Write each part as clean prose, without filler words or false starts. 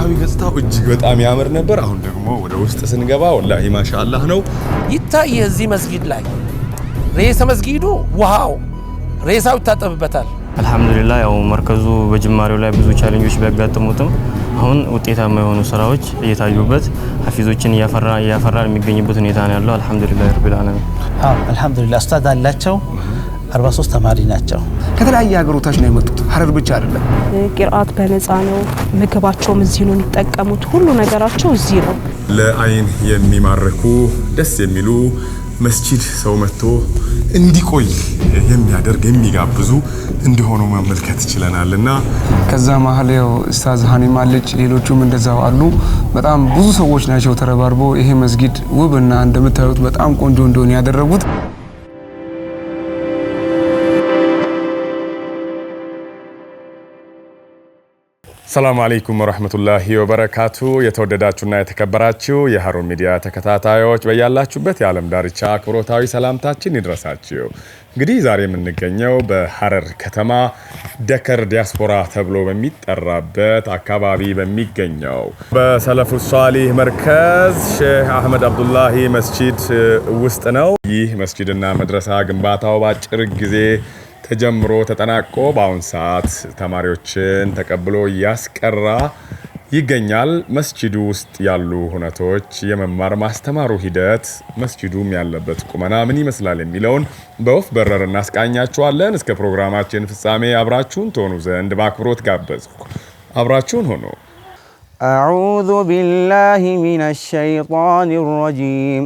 ውጫዊ ገጽታው እጅግ በጣም ያምር ነበር። አሁን ደግሞ ወደ ውስጥ ስንገባ ወላሂ ማሻአላህ ነው ይታይ። እዚህ መስጊድ ላይ ሬሳ መስጊዱ ውሃው ሬሳው ይታጠብበታል። አልহামዱሊላህ ያው መርከዙ በጅማሬው ላይ ብዙ ቻሌንጆች ቢያጋጥሙትም አሁን ውጤታማ የሆኑ ስራዎች እየታዩበት ሐፊዞችን ያፈራ የሚገኝበት ሁኔታ ነው ያለው። አልহামዱሊላህ ረቢል ዓለሚን። አልহামዱሊላህ ኡስታዝ አላቸው 43 ተማሪ ናቸው። ከተለያየ ሀገሮች ነው የመጡት። ሐረር ብቻ አይደለም። ቂርአት በነፃ ነው። ምግባቸውም እዚህ ነው የሚጠቀሙት። ሁሉ ነገራቸው እዚህ ነው። ለአይን የሚማርኩ ደስ የሚሉ መስጂድ ሰው መጥቶ እንዲቆይ የሚያደርግ የሚጋብዙ እንደሆኑ መመልከት ይችላልና ከዛ መሀል ያው ኡስታዝ ሀኒም አለች፣ ሌሎቹም እንደዛው አሉ። በጣም ብዙ ሰዎች ናቸው ተረባርበው ይሄ መስጊድ ውብና እንደምታዩት በጣም ቆንጆ እንደሆነ ያደረጉት። ሰላም አለይኩም ወራህመቱላሂ ወበረካቱ። የተወደዳችሁና የተከበራችሁ የሃሩን ሚዲያ ተከታታዮች በያላችሁበት የዓለም ዳርቻ አክብሮታዊ ሰላምታችን ይድረሳችሁ። እንግዲህ ዛሬ የምንገኘው በሐረር ከተማ ደከር ዲያስፖራ ተብሎ በሚጠራበት አካባቢ በሚገኘው በሰለፉ ሷሊህ መርከዝ ሼህ አህመድ አብዱላሂ መስጂድ ውስጥ ነው። ይህ መስጂድና መድረሳ ግንባታው ባጭር ጊዜ ተጀምሮ ተጠናቆ በአሁን ሰዓት ተማሪዎችን ተቀብሎ ያስቀራ ይገኛል። መስጂዱ ውስጥ ያሉ ሁነቶች፣ የመማር ማስተማሩ ሂደት፣ መስጂዱም ያለበት ቁመና ምን ይመስላል የሚለውን በወፍ በረር እናስቃኛችኋለን። እስከ ፕሮግራማችን ፍጻሜ አብራችሁን ትሆኑ ዘንድ በአክብሮት ጋበዝኩ። አብራችሁን ሆኖ አዑዙ ቢላሂ ሚነሽ ሸይጣኒር ረጂም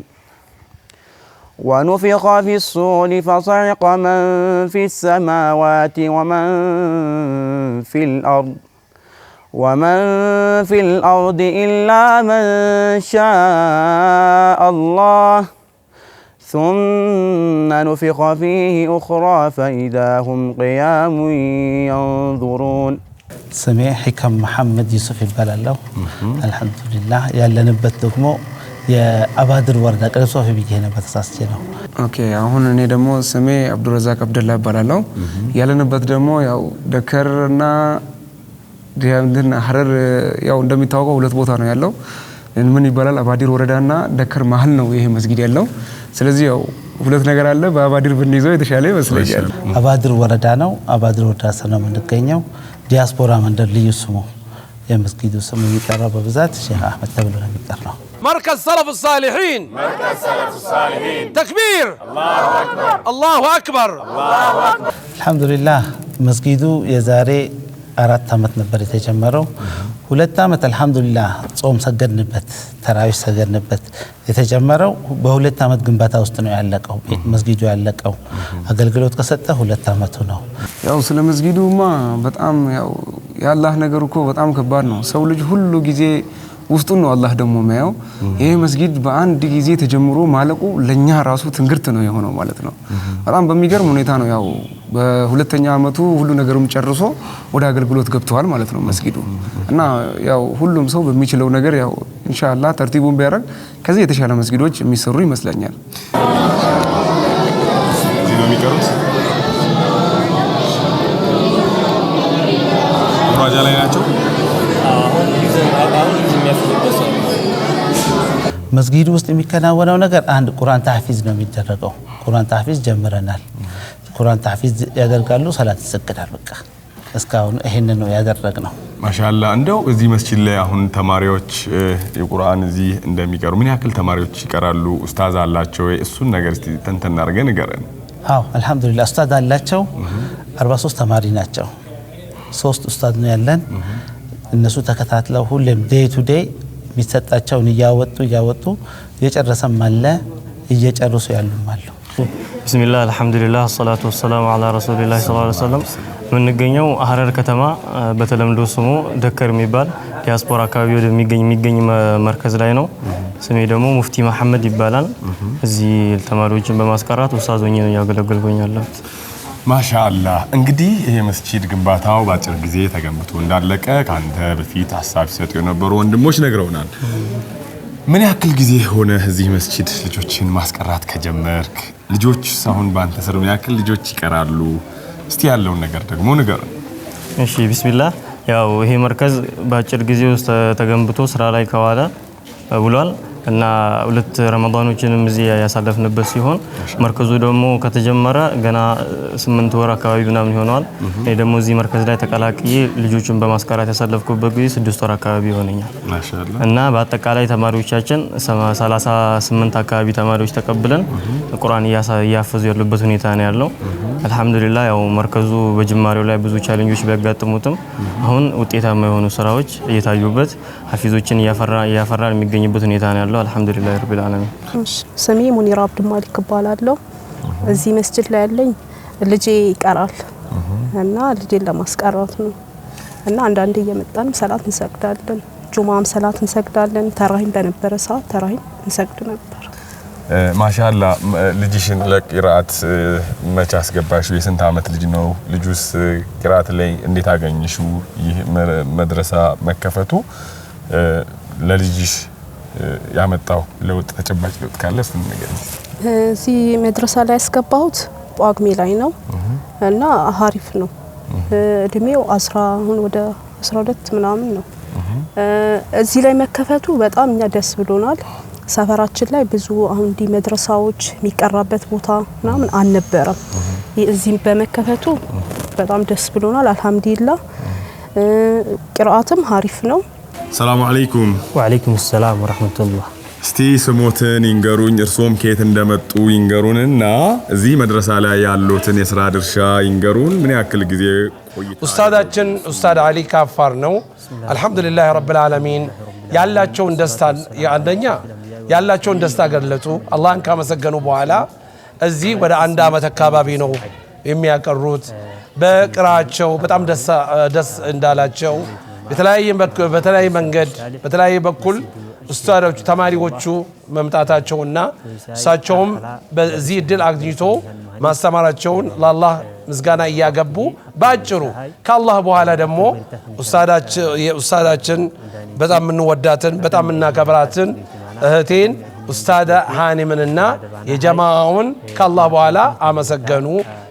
ونفخ في الصور فصعق من في السماوات ومن في الأرض إلا من شاء الله ثم نفخ فيه أخرى فإذا هم قيام ينظرون. سمي حكم محمد يوسف ይባላል። አልহামዱሊላህ ያለንበት ደግሞ የአባድር ወረዳ ቀለሶፍ ቢገነ በተሳስቼ ነው። ኦኬ አሁን እኔ ደግሞ ስሜ አብዱረዛቅ አብደላ ይባላል። ያለንበት ደግሞ ያው ደከርና ዲያምድና ሐረር ያው እንደሚታወቀው ሁለት ቦታ ነው ያለው። ምን ይባላል አባዲር ወረዳና ደከር መሃል ነው ይሄ መስጊድ ያለው። ስለዚህ ያው ሁለት ነገር አለ። በአባዲር ብንይዘው የተሻለ ይመስለኛል። አባዲር ወረዳ ነው። አባዲር ወረዳ ነው የምንገኘው። ዲያስፖራ መንደር ልዩ ስሙ የመስጊዱ ስም የሚጠራው በብዛት ሼህ አህመድ ተብሎ ነው የሚጠራው። مركز سلف الصالحين. تكبير. الله أكبر. الحمدلله መስጊዱ የዛሬ 4 አመት ነበር የተጀመረው። 2 አመት አልহামዱሊላህ ጾም ሰገድንበት፣ ተራዊህ ሰገድንበት። የተጀመረው በ2 አመት ግንባታ ውስጥ ነው ያለቀው። መስጊዱ ያለቀው አገልግሎት ከሰጠ 2 አመቱ ነው። ያው ስለ መስጊዱማ በጣም ያው ያላህ ነገር እኮ በጣም ከባድ ነው። ሰው ልጅ ሁሉ ጊዜ ውስጡ ነው አላህ ደግሞ ማየው። ይሄ መስጊድ በአንድ ጊዜ ተጀምሮ ማለቁ ለኛ ራሱ ትንግርት ነው የሆነው ማለት ነው። በጣም በሚገርም ሁኔታ ነው ያው በሁለተኛ አመቱ ሁሉ ነገሩም ጨርሶ ወደ አገልግሎት ገብቷል ማለት ነው መስጊዱ። እና ያው ሁሉም ሰው በሚችለው ነገር ያው ኢንሻአላህ ተርቲቡን ቢያደርግ ከዚህ የተሻለ መስጊዶች የሚሰሩ ይመስለኛል። እዚህ የሚቀሩት ራጃ ላይ ናቸው። መስጊዱ ውስጥ የሚከናወነው ነገር አንድ ቁርአን ተህፊዝ ነው የሚደረገው። ቁርአን ተህፊዝ ጀምረናል። ቁርአን ተህፊዝ ያደርጋሉ፣ ሰላት ይሰግዳል። በቃ እስካሁን ይሄንን ነው ያደረግነው። ማሻአላህ። እንደው እዚህ መስጂድ ላይ አሁን ተማሪዎች የቁርአን እዚህ እንደሚቀሩ ምን ያክል ተማሪዎች ይቀራሉ? ኡስታዝ አላቸው ወይ? እሱን ነገር እስቲ ተንተና አድርገን ንገረን። አዎ አልহামዱሊላህ ኡስታዝ አላቸው 43 ተማሪ ናቸው። 3 ኡስታዝ ነው ያለን። እነሱ ተከታትለው ሁሌም ዴይ ቱ ዴይ የሚሰጣቸውን እያወጡ የጨረሰም አለ እየጨረሱ ያሉም አሉ። ቢስሚላህ አልহামዱሊላህ ሰላቱ ወሰላሙ ዐላ ረሱሊላህ ሰለላሁ ዐለይሂ ወሰለም። የምንገኘው ሐረር ከተማ በተለምዶ ስሙ ደከር የሚባል ዲያስፖራ አካባቢ የሚገኝ መርከዝ ላይ ነው። ስሜ ደግሞ ሙፍቲ መሐመድ ይባላል። እዚህ ተማሪዎችን በማስቀራት ኡስታዝ ሆኜ ነው ያገለግልኩኝ ያለሁት። ማሻአላህ። እንግዲህ ይሄ መስጂድ ግንባታው ባጭር ጊዜ ተገንብቶ እንዳለቀ ካንተ በፊት ሐሳብ ሲሰጡ የነበሩ ወንድሞች ነግረውናል። ምን ያክል ጊዜ ሆነ እዚህ መስጂድ ልጆችን ማስቀራት ከጀመርክ? ልጆች አሁን ባንተ ስር ምን ያክል ልጆች ይቀራሉ? እስቲ ያለውን ነገር ደግሞ ንገረን። እሺ ቢስሚላህ ያው ይሄ መርከዝ በአጭር ጊዜ ውስጥ ተገንብቶ ስራ ላይ ከዋለ ውሏል እና 2 ረመዳኖችንም እዚህ ያሳለፍንበት ሲሆን መርከዙ ደግሞ ከተጀመረ ገና 8 ወር አካባቢ ምናምን ይሆናል። እኔ ደግሞ እዚህ መርከዝ ላይ ተቀላቅዬ ልጆችን በማስቀራት ያሳለፍኩበት ጊዜ 6 ወር አካባቢ ይሆነኛል። ማሻአላህ እና በአጠቃላይ ተማሪዎቻችን 38 አካባቢ ተማሪዎች ተቀብለን ቁርአን እያፈዙ ያሉበት ሁኔታ ነው ያለው። አልহামዱሊላህ ያው መርከዙ በጅማሬው ላይ ብዙ ቻሌንጆች ቢያጋጥሙትም አሁን ውጤታማ የሆኑ ስራዎች እየታዩበት ሐፊዞችን እያፈራ የሚገኝበት ሁኔታ ነው ያለው። አልহামዱሊላህ ረቢል ዓለሚን። ስሜ ሙኒራ አብዱልማሊክ እባላለሁ። እዚህ መስጂድ ላይ ያለኝ ልጄ ይቀራል እና ልጄን ለማስቀራት ነው እና አንዳንዴ እየመጣን ሰላት እንሰግዳለን። ጁማም ሰላት እንሰግዳለን። ተራሂም በነበረ ሰዓት ተራሂም እንሰግድ ነበር። ማሻአላ ልጅሽን ለቂራአት መቼ አስገባሽው? የስንት አመት ልጅ ነው? ልጁስ ቂራአት ላይ እንዴት አገኘሽው? ይህ መድረሳ መከፈቱ ለልጅሽ ያመጣው ለውጥ ተጨባጭ ለውጥ ካለ እሱን ነገር እዚህ መድረሳ ላይ ያስገባሁት ጳጉሜ ላይ ነው እና ሀሪፍ ነው። እድሜው 10 ወደ 12 ምናምን ነው። እዚህ ላይ መከፈቱ በጣም እኛ ደስ ብሎናል። ሰፈራችን ላይ ብዙ አሁን ዲ መድረሳዎች የሚቀራበት ቦታ ምናምን አልነበረም። እዚህ በመከፈቱ በጣም ደስ ብሎናል። አልহামዱሊላህ ቂራአትም ሀሪፍ ነው። ሰላም አለይኩም። ወአለይኩም ሰላም ወራህመቱላህ። እስቲ ስሞትን ይንገሩኝ፣ እርሶም ከየት እንደመጡ ይንገሩንና እዚህ መድረሳ ላይ ያሉትን የሥራ ድርሻ ይንገሩን። ምን ያክል ጊዜ ቆይታ? ኡስታዳችን ኡስታድ አሊ ካፋር ነው። አልহামዱሊላህ ረብል ዓለሚን ያላቸውን ደስታ አንደኛ ያላቸውን ደስታ ገለጹ። አላህን ካመሰገኑ በኋላ እዚህ ወደ 1 አመት አካባቢ ነው የሚያቀሩት። በቅራቸው በጣም ደስ እንዳላቸው በተለያየ መንገድ በተለያየ በኩል ኡስታዶቹ ተማሪዎቹ መምጣታቸውና እሳቸውም በዚህ እድል አግኝቶ ማስተማራቸውን ለአላህ ምስጋና እያገቡ ባጭሩ ከአላህ በኋላ ደግሞ ኡስታዳችን በጣም እንወዳትን በጣም እናከብራትን እህቴን ኡስታዳ ሃኒምንና የጀማዓውን ከአላህ በኋላ አመሰገኑ።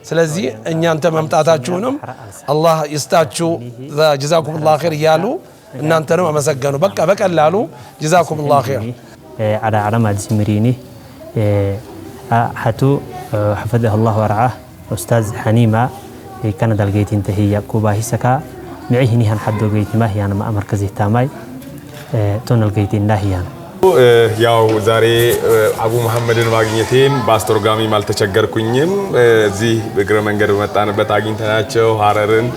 ስለዚህ እናንተ መምጣታችሁንም አላህ ይስጣችሁ ጀዛኩሙላህ ኸይር እያሉ እናንተንም አመሰገኑ። በቃ በቀላሉ ጀዛኩሙላህ ኸይር على علامة الزمريني حتو حفظه الله ورعاه أستاذ حنيمة كان دلقيت انتهي كوبا هسكا معيه نهان حدو قيت ما هي أنا ما مركزي تاماي تون القيت الناهيان ያው ዛሬ አቡ መሐመድን ማግኘቴን በአስተርጓሚ ማልተቸገርኩኝም። እዚህ እግረ መንገድ በመጣንበት አግኝተናቸው ሐረርን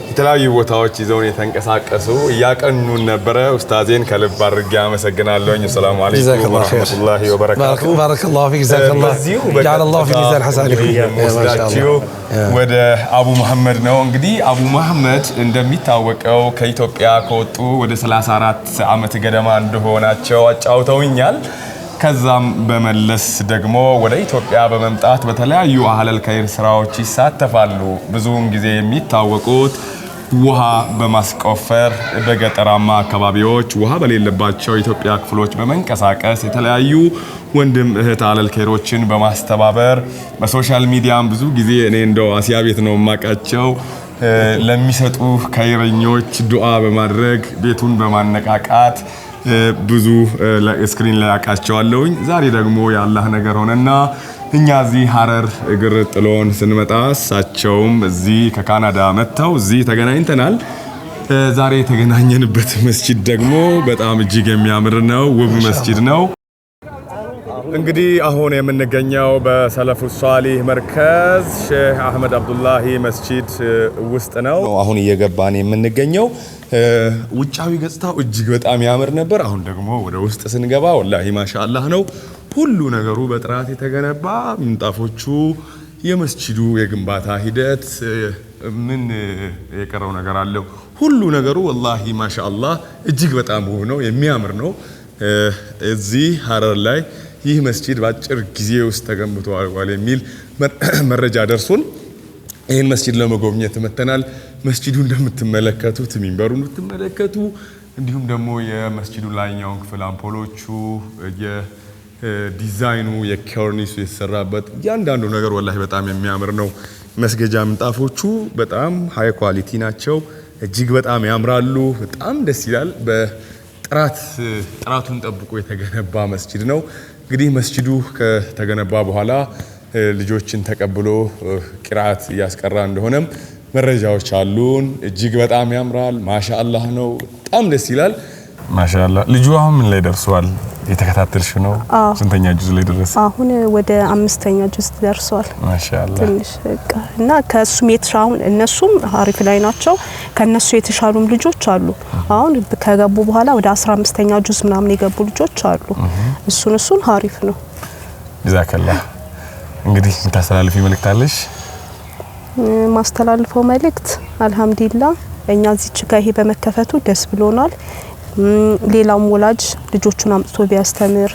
የተለያዩ ቦታዎች ይዘውን የተንቀሳቀሱ እያቀኑን ነበረ። ኡስታዜን ከልብ አድርጌ አመሰግናለሁኝ። ሰላም አለይኩም ወራህመቱላሂ ወበረካቱ። ባረከላሁ ፊክ ጀዛከላህ ጀዐለላሁ ፊ ሚዛን ሐሰናቲኩም። ወስዳችሁ ወደ አቡ መሐመድ ነው። እንግዲህ አቡ መሐመድ እንደሚታወቀው ከኢትዮጵያ ከወጡ ወደ 34 አመት ገደማ እንደሆናቸው አጫውተውኛል። ከዛም በመለስ ደግሞ ወደ ኢትዮጵያ በመምጣት በተለያዩ አህለል ኸይር ስራዎች ይሳተፋሉ። ብዙውን ጊዜ የሚታወቁት ውሃ በማስቆፈር በገጠራማ አካባቢዎች ውሃ በሌለባቸው ኢትዮጵያ ክፍሎች በመንቀሳቀስ የተለያዩ ወንድም እህት አህለል ኸይሮችን በማስተባበር በሶሻል ሚዲያም ብዙ ጊዜ እኔ እንደው አሲያ ቤት ነው ማቃቸው ለሚሰጡ ኸይረኞች ዱዓ በማድረግ ቤቱን በማነቃቃት ብዙ ስክሪን ላይ አቃቸዋለሁኝ። ዛሬ ደግሞ የአላህ ነገር ሆነና እኛ እዚህ ሐረር እግር ጥሎን ስንመጣ እሳቸውም እዚህ ከካናዳ መጥተው እዚህ ተገናኝተናል። ዛሬ የተገናኘንበት መስጂድ ደግሞ በጣም እጅግ የሚያምር ነው፣ ውብ መስጂድ ነው። እንግዲህ አሁን የምንገኘው በሰለፉ ሷሊህ መርከዝ ሼህ አህመድ አብዱላሂ መስጂድ ውስጥ ነው። አሁን እየገባን የምንገኘው ውጫዊ ገጽታው እጅግ በጣም ያምር ነበር። አሁን ደግሞ ወደ ውስጥ ስንገባ ወላሂ ማሻአላህ ነው። ሁሉ ነገሩ በጥራት የተገነባ ምንጣፎቹ፣ የመስጂዱ የግንባታ ሂደት ምን የቀረው ነገር አለው? ሁሉ ነገሩ ወላሂ ማሻአላህ እጅግ በጣም ውብ ነው፣ የሚያምር ነው። እዚህ ሐረር ላይ ይህ መስጂድ በአጭር ጊዜ ውስጥ ተገንብቷል የሚል መረጃ ደርሶን ይህን መስጂድ ለመጎብኘት መተናል። መስጂዱ እንደምትመለከቱት ሚንበሩ እንደምትመለከቱ እንዲሁም ደግሞ የመስጂዱ ላይኛውን ክፍል አምፖሎቹ የዲዛይኑ የኮርኒሱ የተሰራበት እያንዳንዱ ነገር ወላሂ በጣም የሚያምር ነው። መስገጃ ምንጣፎቹ በጣም ሃይ ኳሊቲ ናቸው። እጅግ በጣም ያምራሉ። በጣም ደስ ይላል። ጥራቱን ጠብቆ የተገነባ መስጂድ ነው። እንግዲህ መስጂዱ ከተገነባ በኋላ ልጆችን ተቀብሎ ቂራአት እያስቀራ እንደሆነም መረጃዎች አሉን። እጅግ በጣም ያምራል። ማሻአላህ ነው። በጣም ደስ ይላል። ማሻአላህ። ልጁ አሁን ምን ላይ ደርሷል? የተከታተልሽ ነው? ስንተኛ ጁዝ ላይ ደረሰ? አሁን ወደ 5ኛ ጁዝ ደርሷል። ማሻአላህ። ትንሽ እና ከሱም የተሻውን እነሱም አሪፍ ላይ ናቸው። ከነሱ የተሻሉም ልጆች አሉ። አሁን ከገቡ በኋላ ወደ 15ኛ ጁዝ ምናምን የገቡ ልጆች አሉ። እሱን አሪፍ ነው። ጀዛከላህ። እንግዲህ የምታስተላልፊ መልእክት አለሽ? ማስተላልፈው መልእክት አልহামዱሊላህ እኛ እዚች ጋር ይሄ በመከፈቱ ደስ ብሎናል። ሌላም ወላጅ ልጆቹን አምጥቶ ቢያስተምር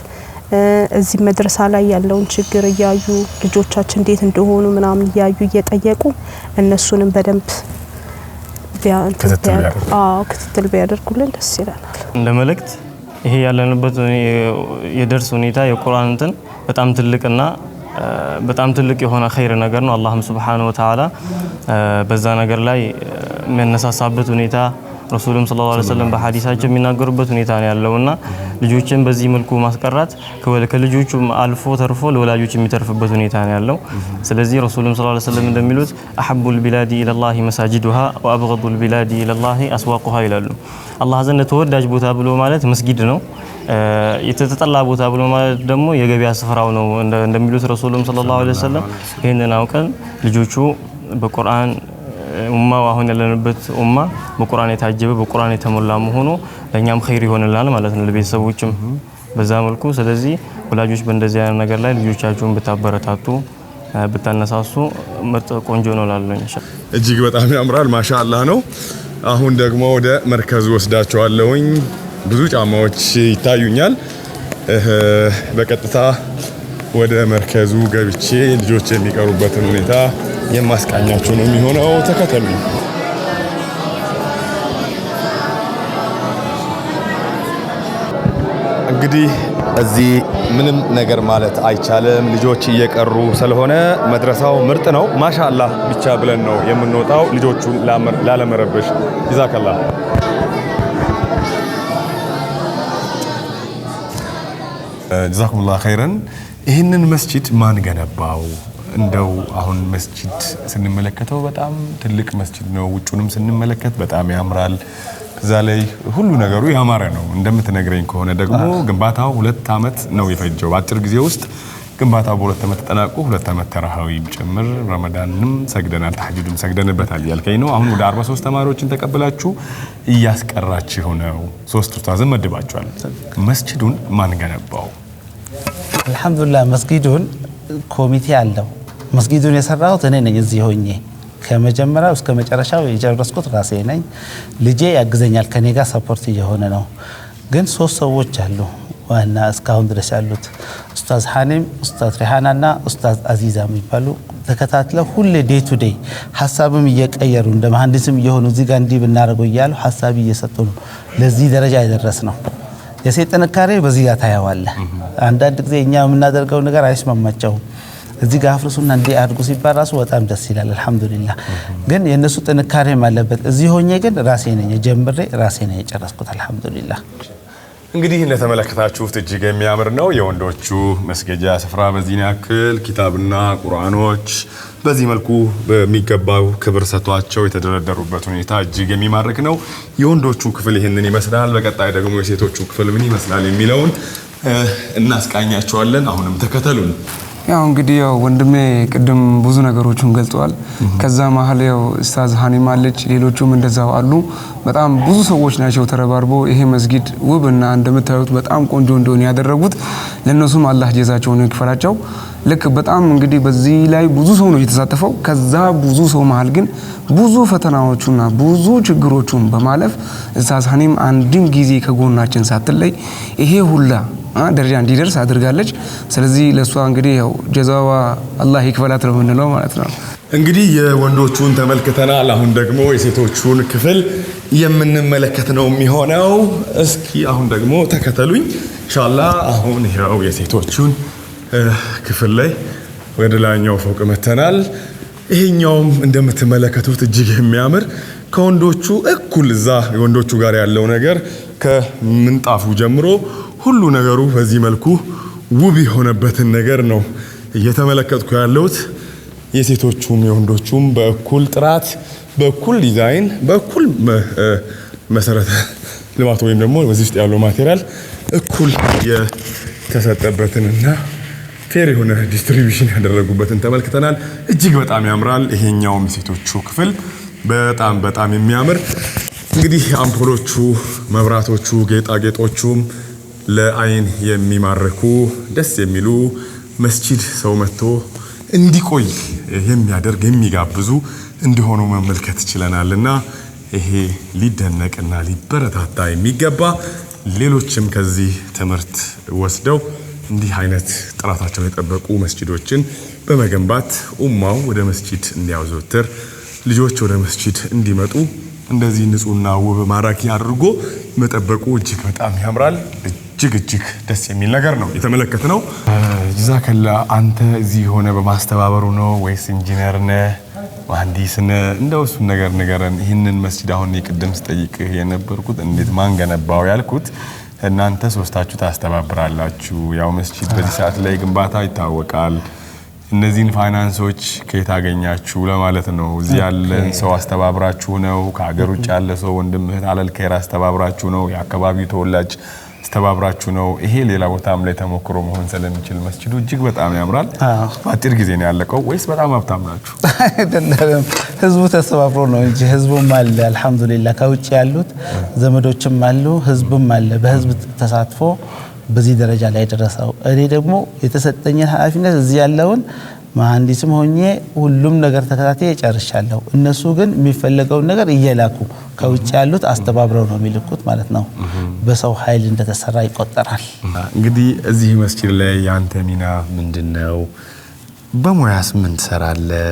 እዚህ መድረሳ ላይ ያለውን ችግር እያዩ ልጆቻችን እንዴት እንደሆኑ ምናምን እያዩ እየጠየቁ እነሱንም በደንብ ክትትል ቢያደርጉልን ደስ ይላል። እንደ መልእክት ይሄ ያለንበት የደርስ ሁኔታ የቁርአን እንትን በጣም ትልቅና በጣም ትልቅ የሆነ ኸይር ነገር ነው። አላህም ሱብሓነሁ ወተዓላ በዛ ነገር ላይ የሚያነሳሳበት ሁኔታ ረሱሉም ሰለላሁ ዐለይሂ ወሰለም በሐዲሳቸው የሚናገሩበት ሁኔታ ነው ያለውና ልጆችን በዚህ መልኩ ማስቀራት ከልጆቹ አልፎ ተርፎ ለወላጆች የሚተርፍበት ሁኔታ ነው ያለው። ስለዚህ ረሱሉም ሰለላሁ ዐለይሂ ወሰለም እንደሚሉት አሐቡል ቢላዲ ኢለላሂ መሳጂዱሃ ወአብገዱል ቢላዲ ኢለላሂ አስዋቁሃ ይላሉ። አላህ ዘንድ ተወዳጅ ቦታ ብሎ ማለት መስጊድ ነው። የተተጠላ ቦታ ብሎ ማለት ደግሞ የገበያ ስፍራው ነው እንደሚሉት ረሱሉም ሰለላሁ ዐለይሂ ወሰለም። ይሄንን አውቀን ልጆቹ በቁርአን ኡማው አሁን ያለንበት ኡማ በቁርአን የታጀበ በቁርአን የተሞላ መሆኑ ለኛም ኸይር ይሆንልናል ማለት ነው፣ ለቤተሰቦችም በዛ መልኩ። ስለዚህ ወላጆች በእንደዚህ አይነት ነገር ላይ ልጆቻቸውን ብታበረታቱ ብታነሳሱ ምርጥ ቆንጆ ነው ላለኝ ኢንሻአላህ። እጅግ በጣም ያምራል። ማሻአላህ ነው። አሁን ደግሞ ወደ መርከዙ ወስዳቸዋለሁኝ። ብዙ ጫማዎች ይታዩኛል። በቀጥታ ወደ መርከዙ ገብቼ ልጆች የሚቀሩበትን ሁኔታ የማስቃኛቸው ነው የሚሆነው። ተከተሉ። እንግዲህ እዚህ ምንም ነገር ማለት አይቻልም። ልጆች እየቀሩ ስለሆነ መድረሳው ምርጥ ነው። ማሻአላህ ብቻ ብለን ነው የምንወጣው ልጆቹን ላለመረበሽ። ጀዛከላህ። ጀዛኩሙላህ ኸይረን። ይህንን መስጂድ ማን ገነባው? እንደው አሁን መስጂድ ስንመለከተው በጣም ትልቅ መስጂድ ነው። ውጩንም ስንመለከት በጣም ያምራል። እዛ ላይ ሁሉ ነገሩ ያማረ ነው። እንደምትነግረኝ ከሆነ ደግሞ ግንባታው 2 ዓመት ነው የፈጀው። በአጭር ጊዜ ውስጥ ግንባታው በ2 ዓመት ተጠናቆ 2 ዓመት ተራሃዊም ጭምር ረመዳንም ሰግደናል፣ ተሐጁድም ሰግደንበታል ያልከኝ ነው። አሁን ወደ 43 ተማሪዎችን ተቀብላችሁ እያስቀራችሁ ነው። 3 ኡስታዝን መድባችኋል። መስጂዱን ማን ገነባው? አልሐምዱሊላህ መስጊዱን ኮሚቴ አለው። መስጊዱን የሰራሁት እኔ ነኝ። እዚህ ሆኜ ከመጀመሪያው እስከ መጨረሻው የጨረስኩት ራሴ ነኝ። ልጄ ያግዘኛል፣ ከኔ ጋር ሰፖርት እየሆነ ነው። ግን 3 ሰዎች አሉ ዋና እስካሁን ድረስ ያሉት ኡስታዝ ሐኒም፣ ኡስታዝ ሪሃናና ኡስታዝ አዚዛ የሚባሉ ተከታትለው ሁሌ ዴይ ቱ ዴይ ሐሳብም እየቀየሩ እንደ መሐንዲስም እየሆኑ እዚህ ጋር እንዲህ ብናደርገው እያሉ ሐሳብ እየሰጡ ነው ለዚህ ደረጃ የደረስ ነው። የሴት ጥንካሬ በዚህ ጋር ታያዋለህ። አንዳንድ ጊዜ እኛ የምናደርገው ነገር አይስማማቸውም። እዚህ ጋር አፍርሱና እንዴ አድርጉ ሲባል ራሱ በጣም ደስ ይላል። አልহামዱሊላህ። ግን የነሱ ጥንካሬም አለበት። እዚህ ሆኜ ግን ራሴ ነኝ ጀምሬ ራሴ ነኝ የጨረስኩት። አልহামዱሊላህ። እንግዲህ እንደተመለከታችሁት እጅግ የሚያምር ነው። የወንዶቹ መስገጃ ስፍራ በዚህ ያክል ኪታብና ቁርአኖች በዚህ መልኩ በሚገባው ክብር ሰጥቷቸው የተደረደሩበት ሁኔታ እጅግ የሚማርክ ነው። የወንዶቹ ክፍል ይህንን ይመስላል። በቀጣይ ደግሞ የሴቶቹ ክፍል ምን ይመስላል የሚለውን እናስቃኛቸዋለን። አሁንም ተከተሉን። ያው እንግዲህ ያው ወንድሜ ቅድም ብዙ ነገሮችን ገልጸዋል። ከዛ መሀል ያው ኡስታዝ ሐኒም አለች፣ ሌሎቹም እንደዛው አሉ። በጣም ብዙ ሰዎች ናቸው ተረባርበው ይሄ መስጊድ ውብና እንደምታዩት በጣም ቆንጆ እንደሆነ ያደረጉት። ለነሱም አላህ ጀዛቸውን ይክፈላቸው። ልክ በጣም እንግዲህ በዚህ ላይ ብዙ ሰው ነው የተሳተፈው። ከዛ ብዙ ሰው መሀል ግን ብዙ ፈተናዎቹና ብዙ ችግሮቹን በማለፍ ኡስታዝ ሐኒም አንድም ጊዜ ከጎናችን ሳትለይ ይሄ ሁላ ደረጃ እንዲደርስ አድርጋለች። ስለዚህ ለሷ እንግዲህ ያው ጀዛዋ አላህ ይክፈላት ነው የምንለው ማለት ነው። እንግዲህ የወንዶቹን ተመልክተናል። አሁን ደግሞ የሴቶቹን ክፍል የምንመለከት ነው የሚሆነው። እስኪ አሁን ደግሞ ተከተሉኝ ኢንሻአላህ። አሁን ይሄው የሴቶቹን ክፍል ላይ ወደ ላይኛው ፎቅ መተናል። ይሄኛውም እንደምትመለከቱት እጅግ የሚያምር ከወንዶቹ እኩል እዛ የወንዶቹ ጋር ያለው ነገር ከምንጣፉ ጀምሮ ሁሉ ነገሩ በዚህ መልኩ ውብ የሆነበትን ነገር ነው እየተመለከትኩ ያለሁት። የሴቶቹም የወንዶቹም በእኩል ጥራት፣ በእኩል ዲዛይን፣ በእኩል መሰረተ ልማት ወይም ደግሞ በዚህ ውስጥ ያለው ማቴሪያል እኩል የተሰጠበትንና ፌር የሆነ ዲስትሪቢዩሽን ያደረጉበትን ተመልክተናል። እጅግ በጣም ያምራል። ይሄኛውም የሴቶቹ ክፍል በጣም የሚያምር እንግዲህ አምፖሎቹ፣ መብራቶቹ፣ ጌጣጌጦቹም ለአይን የሚማርኩ ደስ የሚሉ መስጂድ ሰው መጥቶ እንዲቆይ የሚያደርግ የሚጋብዙ እንዲሆኑ መመልከት ችለናልና ይሄ ሊደነቅና ሊበረታታ የሚገባ ሌሎችም ከዚህ ትምህርት ወስደው እንዲህ አይነት ጥራታቸውን የጠበቁ መስጂዶችን በመገንባት ኡማው ወደ መስጂድ እንዲያዘወትር ልጆች ወደ መስጂድ እንዲመጡ እንደዚህ ንጹህና ውብ ማራኪ አድርጎ መጠበቁ እጅግ በጣም ያምራል። እጅግ ደስ የሚል ነገር ነው የተመለከትነው። ጀዛከላ አንተ እዚህ ሆነ በማስተባበሩ ነው ወይስ ኢንጂነር ነህ መሐንዲስ ነህ? እንደው እሱን ነገር ንገረን። ይህንን መስጂድ አሁን የቅድም ስጠይቅህ የነበርኩት እንዴት ማን ገነባው ያልኩት እናንተ ሶስታችሁ ታስተባብራላችሁ። ያው መስጂድ በዚህ ሰዓት ላይ ግንባታ ይታወቃል። እነዚህን ፋይናንሶች ከየት አገኛችሁ ለማለት ነው። እዚህ ያለን ሰው አስተባብራችሁ ነው? ከሀገር ውጭ ያለ ሰው ወንድም እህት አለል ከይራ አስተባብራችሁ ነው? የአካባቢው ተወላጅ አስተባብራችሁ ነው? ይሄ ሌላ ቦታም ላይ ተሞክሮ መሆን ስለሚችል መስጂዱ እጅግ በጣም ያምራል። በአጭር ጊዜ ነው ያለቀው ወይስ በጣም ሀብታም ናችሁ? አይደለም፣ ህዝቡ ተሰባብሮ ነው እንጂ ህዝቡም አለ አልহামዱሊላህ። ከውጭ ያሉት ዘመዶችም አሉ፣ ህዝቡም አለ። በህዝብ ተሳትፎ በዚህ ደረጃ ላይ ደረሰው። እኔ ደግሞ የተሰጠኝን ኃላፊነት እዚህ ያለውን መሐንዲስም ሆኜ ሁሉም ነገር ተከታታይ ጨርሻለሁ። እነሱ ግን የሚፈልገውን ነገር እየላኩ ከውጭ ያሉት አስተባብረው ነው የሚልኩት ማለት ነው። በሰው ኃይል እንደተሰራ ይቆጠራል። እንግዲህ እዚህ መስጂድ ላይ ያንተ ሚና ምንድነው? በሙያስ ምን ትሰራለህ?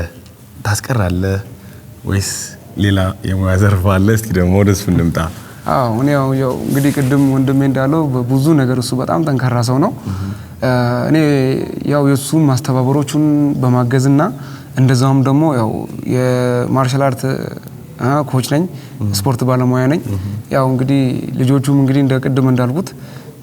ታስቀራለህ ወይስ ሌላ የሙያ ዘርፍ አለ? እስቲ ደግሞ ወደሱ እንምጣ። እኔ ያው እንግዲህ ቅድም ወንድሜ እንዳለው በብዙ ነገር እሱ በጣም ጠንካራ ሰው ነው። እኔ ያው የሱን ማስተባበሮቹን በማገዝና እንደዛውም ደግሞ ያው የማርሻል አርት ኮች ነኝ፣ ስፖርት ባለሙያ ነኝ። ያው እንግዲህ ልጆቹም እንግዲህ እንደቅድም እንዳልኩት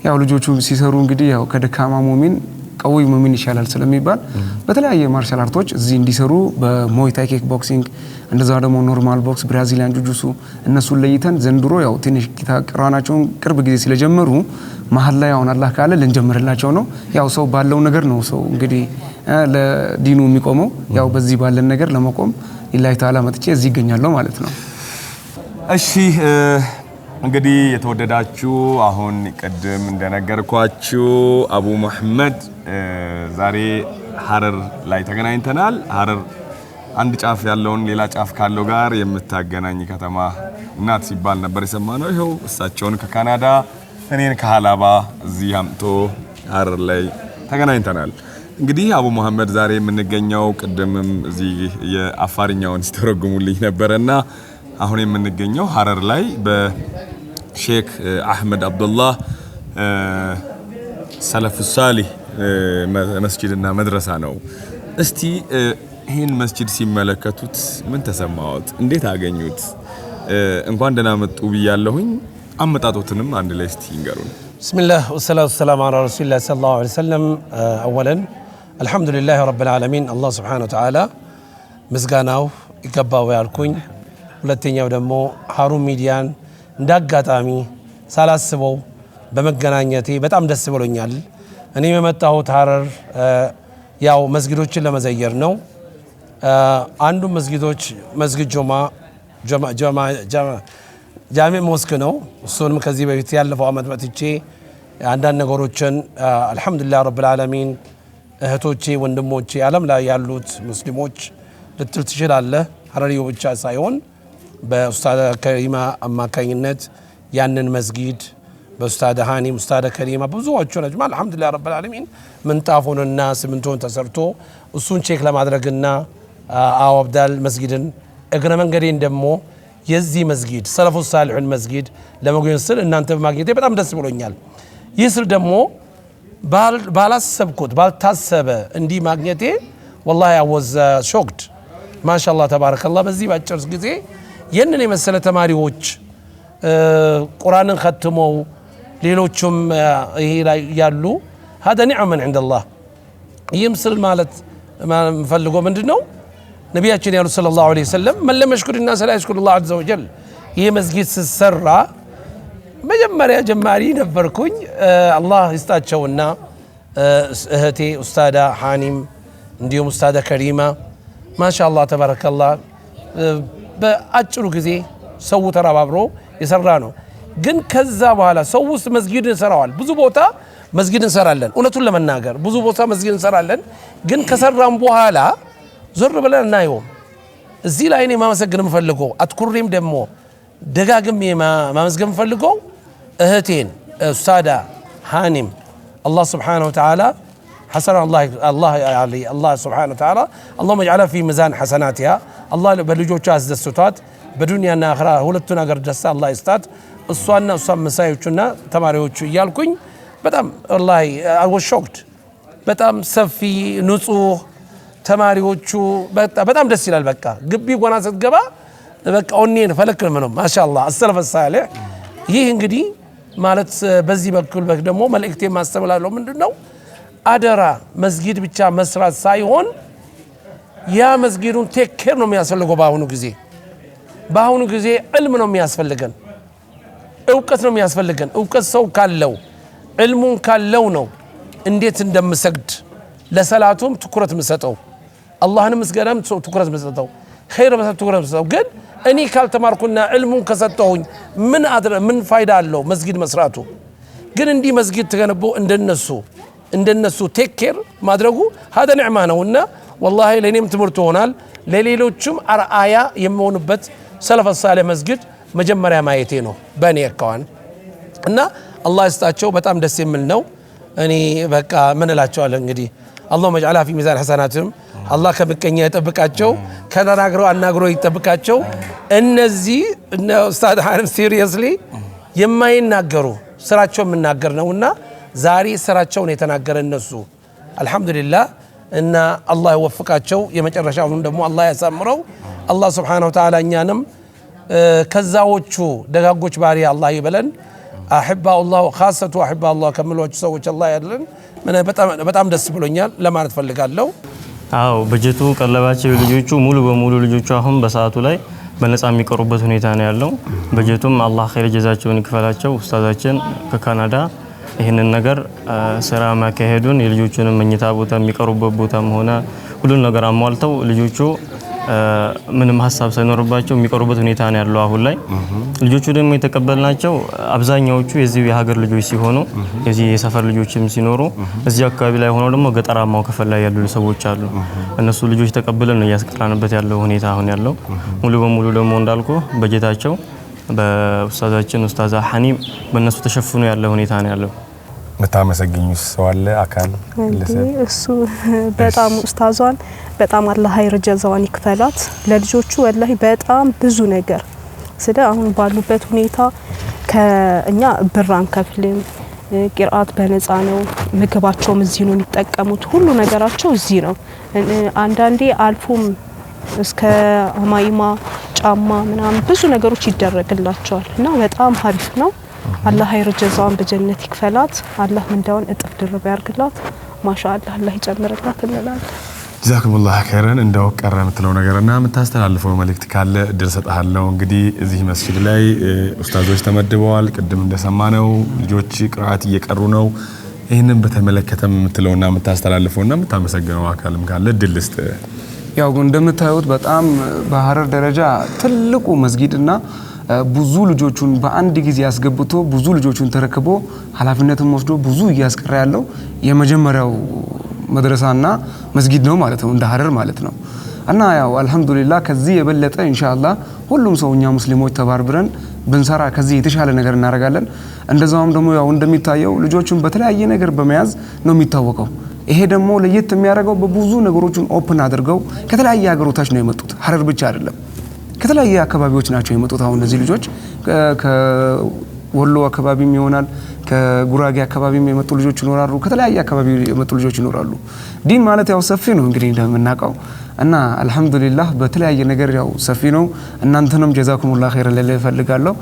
ያው ልጆቹ ሲሰሩ እንግዲህ ያው ከደካማ ሙሚን ቀውይ ሙሚን ይሻላል ስለሚባል በተለያየ ማርሻል አርቶች እዚህ እንዲሰሩ በሙay thai ኪክ ቦክሲንግ እንደዛ ደግሞ ኖርማል ቦክስ፣ ብራዚሊያን ጁጁሱ እነሱን ለይተን ዘንድሮ ያው ትንሽ ቂራናቸውን ቅርብ ጊዜ ስለጀመሩ መሀል ላይ አሁን አላህ ካለ ልንጀምርላቸው ነው። ያው ሰው ባለው ነገር ነው ሰው እንግዲህ ለዲኑ የሚቆመው። ያው በዚህ ባለን ነገር ለመቆም ኢላሂ ተዓላ መጥቼ እዚህ ይገኛለሁ ማለት ነው። እሺ እንግዲህ የተወደዳችሁ አሁን ቅድም እንደነገርኳችሁ አቡ መሐመድ ዛሬ ሐረር ላይ ተገናኝተናል። ሐረር አንድ ጫፍ ያለውን ሌላ ጫፍ ካለው ጋር የምታገናኝ ከተማ ናት ሲባል ነበር የሰማነው። ይኸው እሳቸውን ከካናዳ እኔን ከሐላባ እዚህ አምጥቶ ሐረር ላይ ተገናኝተናል። እንግዲህ አቡ መሐመድ ዛሬ የምንገኘው ቅድምም እዚህ የአፋርኛውን ሲተረጉሙልኝ ነበርና አሁን የምንገኘው ሐረር ላይ በሼክ አህመድ አብዱላህ ሰለፍ ሳሊህ መስጂድና መድረሳ ነው። እስቲ ይህን መስጂድ ሲመለከቱት ምን ተሰማዎት? እንዴት አገኙት? እንኳን ደህና መጡ ብያለሁኝ። አመጣጦትንም አንድ ላይ እስቲ ይንገሩን። ብስሚላህ ወሰላቱ ወሰላሙ ዐላ ረሱሊላህ ሰለላሁ ዐለይሂ ወሰለም። አወለን አልሐምዱሊላህ ረብል ዓለሚን አላህ ሱብሓነሁ ወተዓላ ምስጋናው ይገባው ያልኩኝ። ሁለተኛው ደግሞ ሀሩን ሚዲያን እንዳጋጣሚ ሳላስበው በመገናኘቴ በጣም ደስ ብሎኛል። እኔ የመጣሁት ሐረር ያው መስጊዶችን ለመዘየር ነው። አንዱ መስጊዶች መስጊድ ጃሜ ሞስክ ነው። እሱንም ከዚህ በፊት ያለፈው አመት መጥቼ አንዳንድ ነገሮችን አልহামዱሊላህ ረብል ዓለሚን እህቶቼ ወንድሞቼ ዓለም ላይ ያሉት ሙስሊሞች ልትል ትችላለህ። ሐረሪው ብቻ ሳይሆን በኡስታዝ ከሪማ አማካኝነት ያንን መስጊድ በኡስታዝ ሃኒ ኡስታዝ ከሪማ ብዙዎቹ ነጅማ አልহামዱሊላህ ረብል ዓለሚን ምንጣፉንና ሲሚንቶን ተሰርቶ እሱን ቼክ ለማድረግና አወብዳል መስጊድን እግረ መንገዴን ደግሞ የዚህ መስጊድ ሰለፉ ሳሊሁን መስጊድ ለመጎብኘት ስል እናንተ በማግኘቴ በጣም ደስ ብሎኛል። ይህ ስል ደግሞ ባላሰብኩት ባልታሰበ እንዲህ ማግኘቴ ወላሂ I was shocked ማሻአላህ ተባረከላህ በዚህ ባጭር ጊዜ የነን የመሰለ ተማሪዎች ቁርአንን ختመው ሌሎችም ይሄ ላይ ያሉ هذا نعمة عند الله ይምስል ማለት ፈልገው ምንድነው ነብያችን ያሉ ሰለላሁ ዐለይሂ ወሰለም من لم يشكر الناس لا يشكر الله عز وجل ይሄ መስጊድ ሲሰራ መጀመሪያ ጀማሪ ነበርኩኝ አላህ ይስጣቸውና እህቴ ኡስታዳ ሐኒም እንዲሁም ኡስታዳ ከሪማ ማሻአላህ ተባረከላህ በአጭሩ ጊዜ ሰው ተራባብሮ የሰራ ነው ግን ከዛ በኋላ ሰው ውስጥ መስጊድ እንሰራዋል ብዙ ቦታ መስጊድ እንሰራለን እውነቱን ለመናገር ብዙ ቦታ መስጊድ እንሰራለን ግን ከሰራም በኋላ ዞር ብለን እናየው እዚህ ላይ እኔ ማመሰግን የምፈልገው አትኩሪም ደግሞ ደጋግሜ ማመስገን የምፈልገው እህቴን ኡስታዳ ሐኒም الله سبحانه وتعالى حسن الله علي الله سبحانه وتعالى اللهم اجعلها في ميزان حسناتها الله በልጆቿ አስደስቷት በዱንያና አኺራ ሁለቱን ነገር ደስታ አላህ ይስጣት እሷና እሷም መሳዮቹና ተማሪዎቹ ይያልኩኝ በጣም والله I was shocked በጣም ሰፊ ንጹህ ተማሪዎቹ በጣም ደስ ይላል በቃ ግቢ ጎና ስትገባ በቃ ኦኔን ፈለክም ነው ማሻአላህ አሰለፈ ሳለህ ይህ እንግዲህ ማለት በዚህ በኩል ደግሞ መልእክቴ ማስተላለፈው ምንድነው አደራ መስጊድ ብቻ መስራት ሳይሆን ያ መስጊዱን ቴክ ኬር ነው የሚያስፈልገው በአሁኑ ጊዜ ዕልም ነው የሚያስፈልገን ዕውቀት ነው የሚያስፈልገን ዕውቀት ሰው ካለው ዕልሙን ካለው ነው እንዴት እንደምሰግድ ለሰላቱም ትኩረት መስጠው አላህንም መስገዳም ትኩረት መስጠው ኸይር መስጠው መስጠው ግን እኔ ካልተማርኩና ዕልሙን ከሰጠሁኝ ምን ፋይዳ አለው መስጊድ መስራቱ ግን እንዲህ መስጊድ ተገነቦ እንደነሱ ቴክ ኬር ማድረጉ هذا نعمة ነውና والله ለኔም ትምህርት ሆናል ለሌሎችም አርአያ የሚሆንበት ሰለፈ ሳለ መስጊድ መጀመሪያ ማየቴ ነው በእኔ አካዋን እና አላህ ይስጣቸው በጣም ደስ የሚል ነው እኔ በቃ ምን እላቸዋለሁ እንግዲህ اللهم اجعلها في ميزان حسناتهم الله ከመቀኛ ይጠብቃቸው ከናግሮ አናግሮ ይጠብቃቸው እነዚህ ኡስታድ ሐሪም ሲሪየስሊ የማይናገሩ ስራቸው የምናገር ነውና ዛሬ ስራቸውን የተናገረ እነሱ አልহামዱሊላህ እና አላህ ይወፍቃቸው የመጨረሻውን ደግሞ አላህ ያሳምረው አላህ Subhanahu Wa Ta'ala እኛንም ከዛዎቹ ደጋጎች ባሪ አላህ ይበለን احباء الله خاصه احباء الله ከመሎች ሰዎች አላህ ያድልን በጣም ደስ ብሎኛል ለማለት ፈልጋለሁ አዎ በጀቱ ቀለባቸው ልጆቹ ሙሉ በሙሉ ልጆቹ አሁን በሰዓቱ ላይ በነፃ የሚቀሩበት ሁኔታ ነው ያለው በጀቱም አላህ ኸይር ጀዛቸውን ይክፈላቸው ኡስታዛችን ከካናዳ ይሄንን ነገር ስራ ማካሄዱን የልጆቹን መኝታ ቦታ የሚቀሩበት ቦታም ሆነ ሁሉን ነገር አሟልተው ልጆቹ ምንም ሐሳብ ሳይኖርባቸው የሚቀሩበት ሁኔታ ነው ያለው አሁን ላይ ልጆቹ ደግሞ የተቀበልናቸው አብዛኛዎቹ የዚህ የሀገር ልጆች ሲሆኑ የዚህ የሰፈር ልጆችም ሲኖሩ እዚህ አካባቢ ላይ ሆነው ደግሞ ገጠራማው ክፍል ላይ ያሉ ሰዎች አሉ እነሱ ልጆች ተቀበለን ነው ያስቀራንበት ያለው ሁኔታ አሁን ያለው ሙሉ በሙሉ ደግሞ እንዳልኩ በጀታቸው በኡስታዛችን ኡስታዛ ሐኒም በእነሱ ተሸፍኖ ያለው ሁኔታ ነው ያለው መታመሰግኙ ሰው አለ አካል እሱ በጣም ኡስታዟን በጣም አላህ ኸይር ጀዛዋን ይክፈላት ለልጆቹ ወላሂ በጣም ብዙ ነገር ስለ አሁን ባሉበት ሁኔታ ከኛ ብራን ከፍልም ቂርአት በነፃ ነው ምግባቸውም እዚህ ነው የሚጠቀሙት ሁሉ ነገራቸው እዚህ ነው አንዳንዴ አልፎም እስከ አማይማ ጫማ ምናምን ብዙ ነገሮች ይደረግላቸዋል እና በጣም ሀሪፍ ነው አላህ ኸይር ጀዛዋን በጀነት ይክፈላት አላህ ምንዳውን እጥፍ ድርብ ያርግላት ማሻአላህ አላህ ይጨምርላት እንላለን ጀዛኩሙላህ ኸይረን እንደው ቀረ የምትለው ነገርና የምታስተላልፈው መልእክት ካለ እድል ሰጣለሁ እንግዲህ እዚህ መስጊድ ላይ ኡስታዞች ተመድበዋል ቅድም እንደሰማነው ልጆች ቅርአት እየቀሩ ነው ይሄንን በተመለከተ የምትለውና የምታስተላልፈውና የምታመሰግነው አካልም ካለ እድል ልስጥ ያው እንደምታዩት በጣም በሐረር ደረጃ ትልቁ መስጊድና ብዙ ልጆቹን በአንድ ጊዜ ያስገብቶ ብዙ ልጆቹን ተረክቦ ኃላፊነቱን ወስዶ ብዙ እያስቀራ ያለው የመጀመሪያው መድረሳና መስጊድ ነው ማለት ነው እንደ ሐረር ማለት ነው እና ያው አልহামዱሊላህ ከዚህ የበለጠ ኢንሻአላህ ሁሉም ሰውኛ ሙስሊሞች ተባብረን ብንሰራ ከዚህ የተሻለ ነገር እናደርጋለን እንደዛውም ደግሞ ያው እንደሚታየው ልጆቹን በተለያየ ነገር በመያዝ ነው የሚታወቀው ይሄ ደግሞ ለየት የሚያደርገው በብዙ ነገሮችን ኦፕን አድርገው ከተለያየ ሀገሮች ነው የመጡት ሐረር ብቻ አይደለም ከተለያየ አካባቢዎች ናቸው የመጡት አሁን እነዚህ ልጆች ከወሎ አካባቢም ይሆናል ከጉራጌ አካባቢ የመጡ ልጆች ይኖራሉ፣ ከተለያየ አካባቢ የመጡ ልጆች ይኖራሉ። ዲን ማለት ያው ሰፊ ነው እንግዲህ እንደምናውቀው እና አልহামዱሊላህ በተለያየ ነገር ያው ሰፊ ነው። እናንተንም ጀዛኩሙላህ ኸይር ለለ ፈልጋለሁ።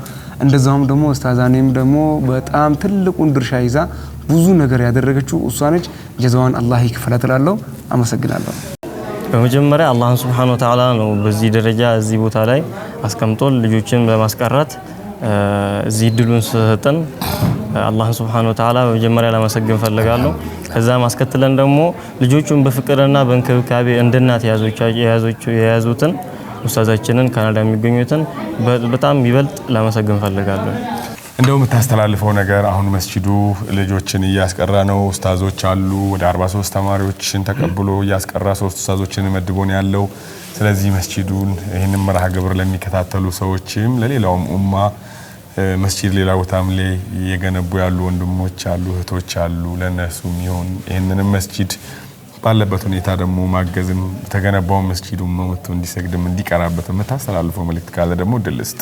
እንደዛውም ደግሞ ኡስታዛኔም ደግሞ በጣም ትልቁን ድርሻ ይዛ ብዙ ነገር ያደረገችው እሷ ነች። ጀዛዋን አላህ ይክፈላት እላለሁ። አመሰግናለሁ። በመጀመሪያ አላህን ሱብሓነሁ ወተዓላ ነው በዚህ ደረጃ እዚህ ቦታ ላይ አስቀምጦን ልጆችን በማስቀራት እዚህ ድሉን ሰጠን። አላህን ሱብሓነሁ ወተዓላ በመጀመሪያ ለማመስገን ፈልጋለሁ። ከዛ ማስከተለን ደግሞ ልጆቹን በፍቅርና በእንክብካቤ እንደናት የያዙትን ኡስታዛችንን ካናዳ የሚገኙትን በጣም ይበልጥ ለማመስገን ፈልጋለሁ። እንደው የምታስተላልፈው ነገር አሁን መስጂዱ ልጆችን እያስቀራ ነው። ኡስታዞች አሉ ወደ 43 ተማሪዎችን ተቀብሎ እያስቀራ 3 ኡስታዞችን መድቦን ያለው። ስለዚህ መስጂዱን ይሄንን መርሃ ግብር ለሚከታተሉ ሰዎችም ለሌላውም ኡማ መስጂድ ሌላ ቦታም ላይ የገነቡ ያሉ ወንድሞች አሉ እህቶች አሉ ለነሱም ይሁን ይሄንንም መስጂድ ባለበት ሁኔታ ደግሞ ማገዝም ተገነባው መስጂዱን መውቶ እንዲሰግድም እንዲቀራበት የምታስተላልፈው መልእክት ካለ ደግሞ ድልስጥ።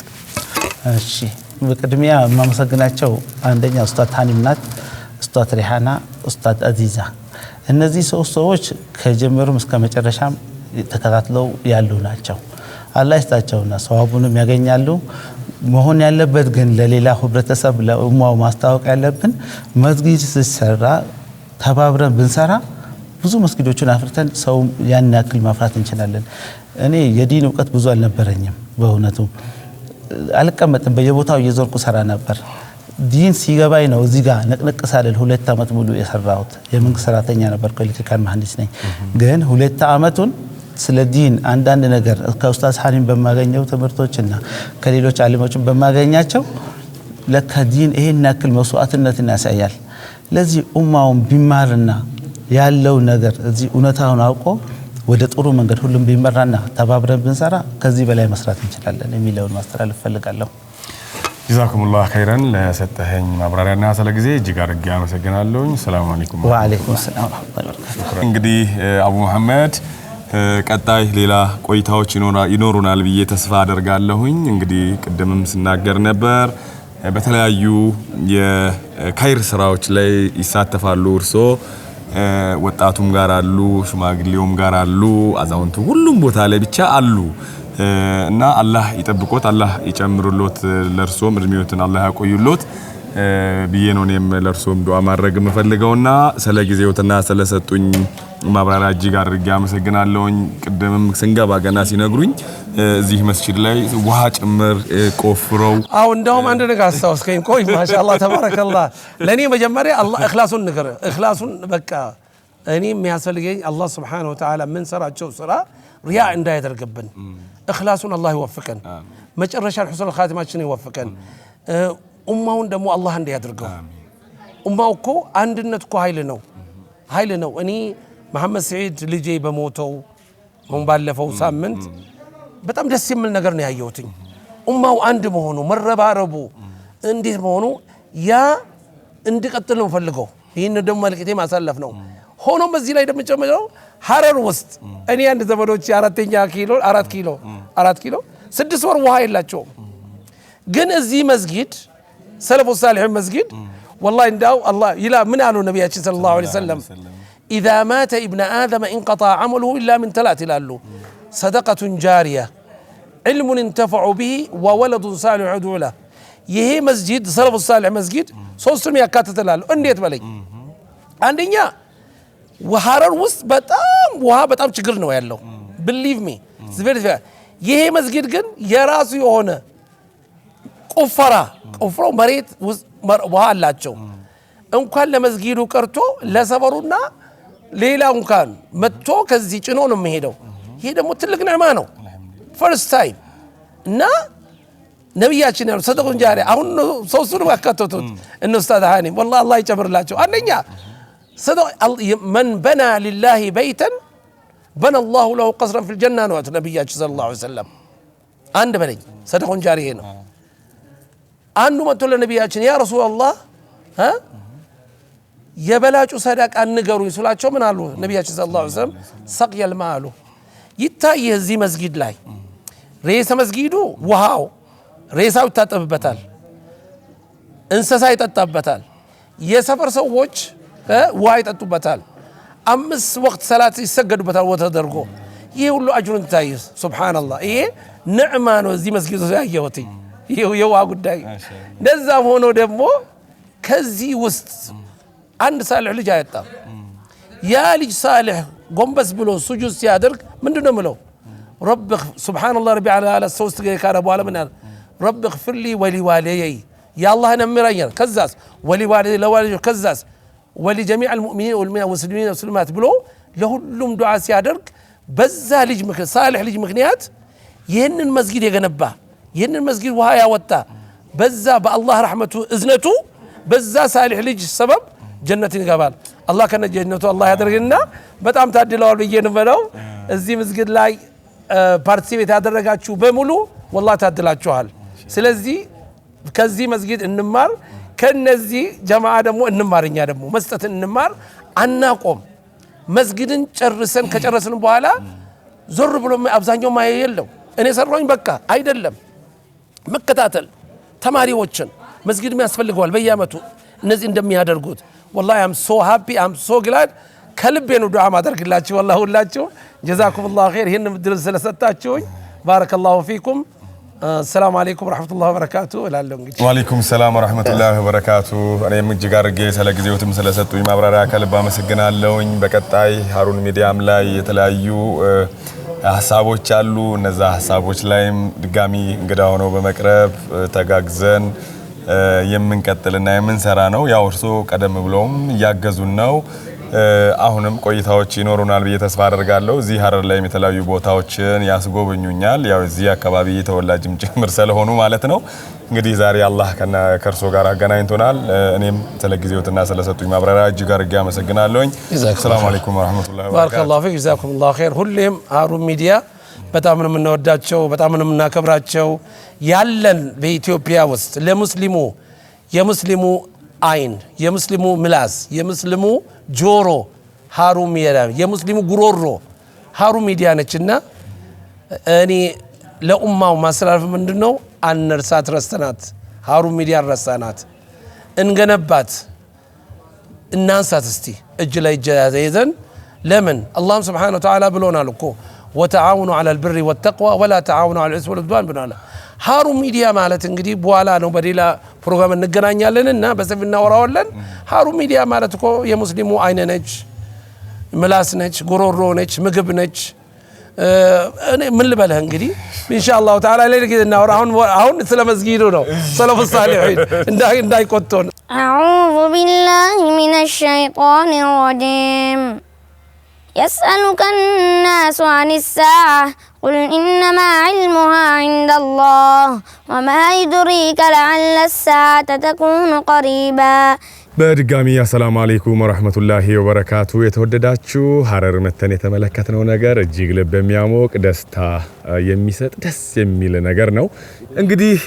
እሺ በቅድሚያ ማመሰግናቸው አንደኛ ኡስታዝ ሐኒም ናት፣ ኡስታዝ ሪሃና፣ ኡስታዝ አዚዛ እነዚህ ሶስት ሰዎች ከጀመሩም እስከ መጨረሻም ተከታትለው ያሉ ናቸው። አላህ ይስጣቸውና ሰዋቡንም ያገኛሉ። መሆን ያለበት ግን ለሌላ ህብረተሰብ ለኡማው ማስተዋወቅ ያለብን መስጊድ ሲሰራ ተባብረን ብንሰራ ብዙ መስጊዶችን አፍርተን ሰው ያን ያክል ማፍራት እንችላለን። እኔ የዲን እውቀት ብዙ አልነበረኝም በእውነቱ አልቀመጥም በየቦታው እየዞርኩ ሰራ ነበር። ዲን ሲገባኝ ነው እዚህ ጋር ነቅነቅ ሳልል 2 አመት ሙሉ የሰራሁት። የመንግስት ሰራተኛ ነበርኩ፣ ኤሌክትሪካል መሐንዲስ ነኝ። ግን 2 አመቱን ስለ ዲን አንዳንድ ነገር ከኡስታዝ ሐኒም በማገኘው ትምህርቶችና ከሌሎች ዓሊሞችን በማገኛቸው ለካ ዲን ይሄን ያክል መስዋዕትነትን ያሳያል። ለዚህ ኡማውን ቢማርና ያለው ነገር እዚህ እውነታውን አውቆ ወደ ጥሩ መንገድ ሁሉም ቢመራና ተባብረን ብንሰራ ከዚህ በላይ መስራት እንችላለን የሚለውን ማስተላለፍ ፈልጋለሁ። ጀዛኩሙላህ ኸይረን ለሰጠኸኝ ማብራሪያና ስለ ጊዜ እጅግ አድርጌ አመሰግናለሁ። ሰላም አለይኩም ወአለይኩም ሰላም ወራህመቱላሂ ወበረካቱሁ። እንግዲህ አቡ መሐመድ ቀጣይ ሌላ ቆይታዎች ይኖሩናል ብዬ ተስፋ አደርጋለሁኝ። እንግዲህ ቅድምም ስናገር ነበር በተለያዩ የኸይር ስራዎች ላይ ይሳተፋሉ። እርሶ ወጣቱም ጋር አሉ፣ ሽማግሌውም ጋር አሉ፣ አዛውንቱ ሁሉም ቦታ ላይ ብቻ አሉ እና አላህ ይጠብቆት፣ አላህ ይጨምሩሎት፣ ለርሶም እድሜዎትን አላህ ያቆዩሎት ብዬ ነው እኔም ለርሶም ዱዓ ማድረግ የምፈልገውና ስለ ጊዜውትና ስለሰጡኝ ማብራሪያ እጅግ አድርጌ አመሰግናለሁኝ። ቅድምም ስንገባ ገና ሲነግሩኝ እዚህ መስጂድ ላይ ውሃ ጭምር ቆፍረው እንደውም አንድ ነገር አስታውስከኝ። ቆይ ማሻአላህ ተባረከላህ። ለኔ መጀመሪያ አላህ እኽላሱን ነገር እኽላሱን በቃ እኔ የሚያስፈልገኝ አላህ Subhanahu Wa Ta'ala ምን ሰራቸው ስራ ሪያ እንዳያደርግብን እኽላሱን አላህ ይወፍቀን፣ መጨረሻን ሁስኑል ኻቲማችን ይወፍቀን። ኡማውን ደግሞ አላህ እንዲያደርገው። ኡማው እኮ አንድነት እኮ ኃይል ነው። እኔ መሐመድ ሰዒድ ልጄ በሞተው አሁን ባለፈው ሳምንት በጣም ደስ የሚል ነገር ነው ያየሁትኝ። ኡማው አንድ መሆኑ መረባረቡ እንዴት መሆኑ ያ እንዲቀጥል ነው ፈልገው። ይህን ደግሞ መልእክቴ ማሳለፍ ነው። ሆኖም በዚህ ላይ ደግሞ ጨምረው ሐረር ውስጥ እኔ አንድ ዘመዶች 4 ኪሎ 6 ወር ውሃ የላቸውም። ግን እዚህ መስጊድ ሰለፉ ሳሊህ መስጊድ والله እንዳው አላህ ይላ ምን አሉ ነብያችን ሰለላሁ ዐለይሂ ወሰለም اذا مات ابن ادم انقطع عمله الا من 3 ይላሉ። صدقة جارية، علم ينتفع به، وولد صالح يدعو له። ይሄ መስጊድ ሰለፉ ሳሊህ መስጊድ ሶስቱም ያካትታል። እንዴት በለኝ። አንደኛ ሐረር ውስጥ በጣም ችግር ነው ያለው believe me ይሄ መስጊድ ግን የራሱ የሆነ ቆፍረው መሬት ውሃ አላቸው። እንኳን ለመስጊዱ ቀርቶ ለሰፈሩና ሌላው እንኳን መጥቶ ከዚህ ጭኖ ነው የሚሄደው። ይሄ ደግሞ ትልቅ ንዕማ ነው። ፈርስት ታይም እና ነብያችን ያሉ ሰደቁን ጃሪ አሁን ሶስቱንም አካተቱት እነ ኡስታዝ ሐኒም والله አላህ ይጨምርላቸው። አንደኛ من بنى لله بيتا بنى الله له قصرا في الجنة ነው ነብያችን ሰለላሁ ዐለይሂ ወሰለም። አንድ በለኝ ሰደቁን ጃሪ ነው። አንዱ መጥቶ ለነብያችን ያ ረሱላህ የበላጩ ሰደቃ ንገሩኝ ስላቸው ምን አሉ ነብያችን ሰለላሁ ዐለይሂ ወሰለም ሰቅየል ማሉ ይታይ እዚህ መስጊድ ላይ ሬሳ መስጊዱ ውሃው ሬሳው ይታጠብበታል፣ እንስሳ ይጠጣበታል። የሰፈር ሰዎች ውሃ ይጠጡበታል 5 ወቅት ሰላት ይሰገዱበታል ወተደርጎ ይሄ ሁሉ አጅሩን ታይስ ሱብሃንአላህ ይሄ ንዕማ ነው እዚህ መስጊድ ያየሁት ይሄ የውሃ ጉዳይ እንደዛም ሆኖ ደግሞ ከዚህ ውስጥ አንድ ሳልህ ልጅ አያጣም ያ ልጅ ሳልህ ጎንበስ ብሎ ሱጁድ ሲያደርግ ምንድነው ምለው رب سبحان الله ربي على الصوت كان ابو علم رب اغفر لي ولوالدي يا الله نمرين كزاس ولوالدي لوالدي كزاس ولجميع المؤمنين والمسلمين والمسلمات بلو لهم دعاء ሲያደርግ በዛ ልጅ ሳልህ ልጅ ምክንያት ይሄንን መስጊድ የገነባ ይሄንን መስጊድ ውሃ ያወጣ በዛ በአላህ ረህመቱ እዝነቱ በዛ ሳልህ ልጅ ሰበብ ጀነትን ይገባል አላህ ከነ ጀነቱ አላህ ያደርግና በጣም ታድለዋል በየነመለው እዚህ መስጊድ ላይ ፓርቲሲፔት ያደረጋችሁ በሙሉ والله ታድላችኋል ስለዚህ ከዚህ መስጊድ እንማር ከነዚህ ጀማዓ ደግሞ እንማርኛ ደግሞ መስጠትን እንማር አናቆም መስጊድን ጨርሰን ከጨረስን በኋላ ዞር ብሎ አብዛኛው ማየ የለው እኔ ሰራኝ በቃ አይደለም መከታተል ተማሪዎችን መስጊድ የሚያስፈልገዋል በየአመቱ እነዚህ እንደሚያደርጉት والله I'm so happy I'm so glad ከልቤ ነው ዱዓ ማድረግላችሁ والله ሁላችሁ جزاكم الله خير ይሄን ምድር ስለሰጣችሁኝ بارك الله فيكم السلام عليكم ورحمة الله وبركاته وعليكم السلام ورحمة الله وبركاته እኔም እጅግ አድርጌ ስለጊዜውትም ስለሰጡኝ ማብራሪያ ከልብ አመሰግናለሁኝ በቀጣይ ሃሩን ሚዲያም ላይ የተለያዩ ሐሳቦች አሉ እነዛ ሐሳቦች ላይም ድጋሚ እንግዳ ሆነው በመቅረብ ተጋግዘን የምንቀጥልና የምንሰራ ነው ያው እርሶ ቀደም ብለውም ያገዙን ነው አሁንም ቆይታዎች ይኖሩናል ብዬ ተስፋ አደርጋለሁ እዚህ ሐረር ላይ የተለያዩ ቦታዎችን ያስጎበኙኛል ያው እዚህ አካባቢ ተወላጅም ጭምር ስለሆኑ ማለት ነው እንግዲህ ዛሬ አላህ ከርሶ ጋር አገናኝቶናል እኔም ስለጊዜውትና ስለሰጡኝ ማብራሪያ እጅግ አድርጌ አመሰግናለሁኝ ሰላም አለይኩም ወራህመቱላሂ ወበረካቱ ባረከላሁ ፊክ ጀዛኩሙላሁ ኸይር ሁሌም ሃሩን ሚዲያ በጣም ነው የምንወዳቸው በጣም ነው የምናከብራቸው ያለን በኢትዮጵያ ውስጥ ለሙስሊሙ የሙስሊሙ አይን የሙስሊሙ ምላስ የሙስሊሙ ጆሮ ሃሩን ሚዲያ የሙስሊሙ ጉሮሮ ሃሩን ሚዲያ ነችና እኔ ለኡማው ማስተላለፍ ምንድነው አንርሳት ረስተናት ሃሩን ሚዲያ ረሳናት እንገነባት እናንሳት እስቲ እጅ ላይ ይዘን ለምን አላህ Subhanahu Wa Ta'ala ብሎናል እኮ وتعاونوا على البر والتقوى ولا تعاونوا على الإثم والعدوان ብሎናል ሃሩን ሚዲያ ማለት እንግዲህ በኋላ ነው በሌላ ፕሮግራም እንገናኛለንና በሰፊ እናወራዋለን ሃሩን ሚዲያ ማለት እኮ የሙስሊሙ አይነ ነች ምላስ ነች ጉሮሮ ነች ምግብ ነች እኔ ምን ልበልህ እንግዲህ ኢንሻአላህ ተዓላ ለሌላ ጊዜ እናወራ አሁን ስለ መስጊዱ ነው ሰለፉ ሷሊሂን እንዳይቆጡን أعوذ بالله من الشيطان الرجيم يسألك الناس عن الساعة قل إنما علمها عند الله وما يدريك لعل الساعة تكون قريبا በድጋሚ አሰላሙ አለይኩም ወራህመቱላሂ ወበረካቱ የተወደዳችሁ ሐረር መተን የተመለከተነው ነገር እጅግ ልብ የሚያሞቅ ደስታ የሚሰጥ ደስ የሚል ነገር ነው እንግዲህ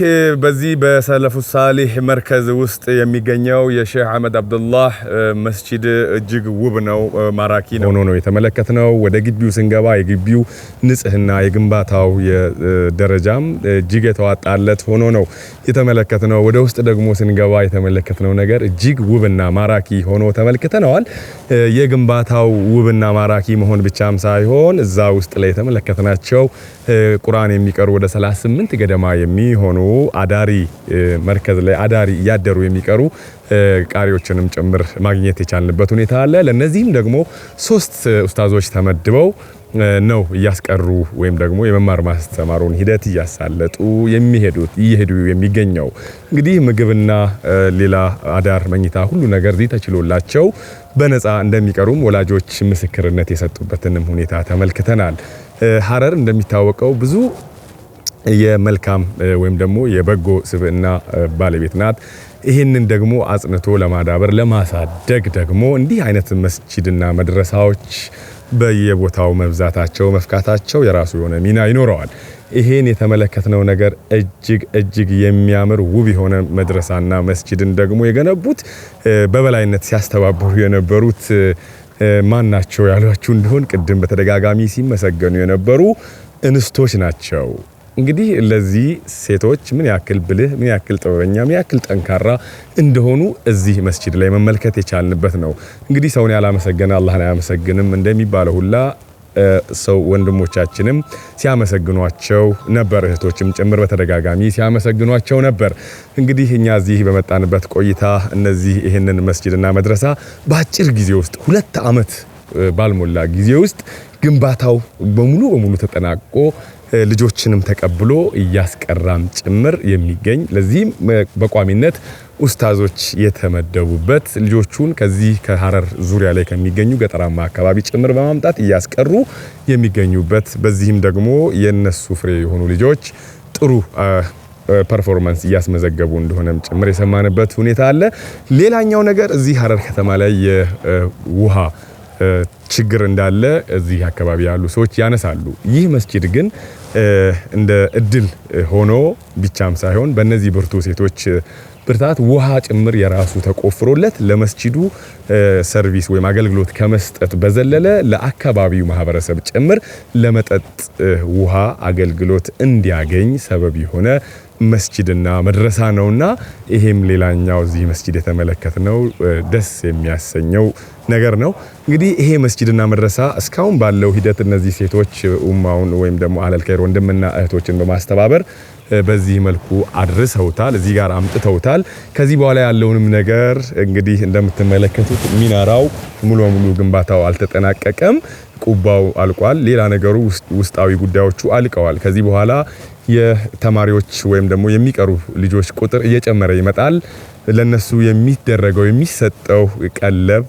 በዚህ በሰለፉ ሷሊህ መርከዝ ውስጥ የሚገኘው የሼህ አህመድ አብዱላህ መስጂድ እጅግ ውብ ነው ማራኪ ነው የተመለከተነው ወደ ግቢው ስንገባ የግቢው ንጽህና የግንባታው የደረጃም እጅግ የተዋጣለት ሆኖ ነው የተመለከተነው ወደ ውስጥ ደግሞ ስንገባ የተመለከተነው ነገር እጅግ ውብና ማራኪ ሆኖ ተመልክተናል የግንባታው ውብና ማራኪ መሆን ብቻም ሳይሆን እዛ ውስጥ ላይ የተመለከተናቸው ቁርአን የሚቀሩ ወደ 38 ገደማ የሚሆኑ አዳሪ መርከዝ ላይ አዳሪ ያደሩ የሚቀሩ ቃሪዎችንም ጭምር ማግኘት የቻልንበት ሁኔታ አለ ለነዚህም ደግሞ 3 ኡስታዞች ተመድበው ነው ያስቀሩ ወይም ደግሞ የመማር ማስተማሩን ሂደት ያሳለጡ ይሄዱ የሚገኘው እንግዲህ ምግብና ሌላ አዳር መኝታ ሁሉ ነገር እዚህ ተችሎላቸው በነፃ እንደሚቀሩም ወላጆች ምስክርነት የሰጡበትንም ሁኔታ ተመልክተናል ሐረር እንደሚታወቀው ብዙ የመልካም ወይም ደግሞ የበጎ ስብዕና ባለቤት ናት ይሄንን ደግሞ አጽንቶ ለማዳበር ለማሳደግ ደግሞ እንዲህ አይነት መስጂድና መድረሳዎች በየቦታው መብዛታቸው መፍካታቸው የራሱ የሆነ ሚና ይኖረዋል ይሄን የተመለከተነው ነገር እጅግ የሚያምር ውብ የሆነ መድረሳና መስጂድን ደግሞ የገነቡት በበላይነት ሲያስተባብሩ የነበሩት ማናቸው ያሏችሁ እንደሆን ቅድም በተደጋጋሚ ሲመሰገኑ የነበሩ እንስቶች ናቸው እንግዲህ ለዚህ ሴቶች ምን ያክል ብልህ ምን ያክል ጥበበኛ ምን ያክል ጠንካራ እንደሆኑ እዚህ መስጂድ ላይ መመልከት የቻልንበት ነው። እንግዲህ ሰውን ያላመሰገነ አላህን አያመሰግንም እንደሚባለው ሁላ ሰው ወንድሞቻችንም ሲያመሰግኗቸው ነበር፣ እህቶችም ጭምር በተደጋጋሚ ሲያመሰግኗቸው ነበር። እንግዲህ እኛ እዚህ በመጣንበት ቆይታ እነዚህ ይህንን መስጂድና መድረሳ በአጭር ጊዜ ውስጥ 2 ዓመት ባልሞላ ጊዜ ውስጥ ግንባታው በሙሉ ተጠናቆ ልጆችንም ተቀብሎ እያስቀራም ጭምር የሚገኝ ለዚህም በቋሚነት ኡስታዞች የተመደቡበት ልጆቹን ከዚህ ከሐረር ዙሪያ ላይ ከሚገኙ ገጠራማ አካባቢ ጭምር በማምጣት እያስቀሩ የሚገኙበት በዚህም ደግሞ የነሱ ፍሬ የሆኑ ልጆች ጥሩ ፐርፎርማንስ እያስመዘገቡ እንደሆነም ጭምር የሰማንበት ሁኔታ አለ። ሌላኛው ነገር እዚህ ሐረር ከተማ ላይ የውሃ ችግር እንዳለ እዚህ አካባቢ ያሉ ሰዎች ያነሳሉ። ይህ መስጂድ ግን እንደ እድል ሆኖ ብቻም ሳይሆን በእነዚህ ብርቱ ሴቶች ብርታት ውሃ ጭምር የራሱ ተቆፍሮለት ለመስጂዱ ሰርቪስ ወይም አገልግሎት ከመስጠት በዘለለ ለአካባቢው ማህበረሰብ ጭምር ለመጠጥ ውሃ አገልግሎት እንዲያገኝ ሰበብ የሆነ መስጂድና መድረሳ ነውና ይሄም ሌላኛው እዚህ መስጂድ የተመለከትነው ደስ የሚያሰኘው ነገር ነው። እንግዲህ ይሄ መስጂድና መድረሳ እስካሁን ባለው ሂደት እነዚህ ሴቶች ኡማውን ወይም ደግሞ አህለል ኸይር ወንድምና እህቶችን በማስተባበር በዚህ መልኩ አድርሰውታል፣ እዚህ ጋር አምጥተውታል። ከዚህ በኋላ ያለውንም ነገር እንግዲህ እንደምትመለከቱት ሚናራው ሙሉ በሙሉ ግንባታው አልተጠናቀቀም፣ ቁባው አልቋል። ሌላ ነገሩ ውስጣዊ ጉዳዮቹ አልቀዋል። ከዚህ በኋላ የተማሪዎች ወይም ደግሞ የሚቀሩ ልጆች ቁጥር እየጨመረ ይመጣል። ለነሱ የሚደረገው የሚሰጠው ቀለብ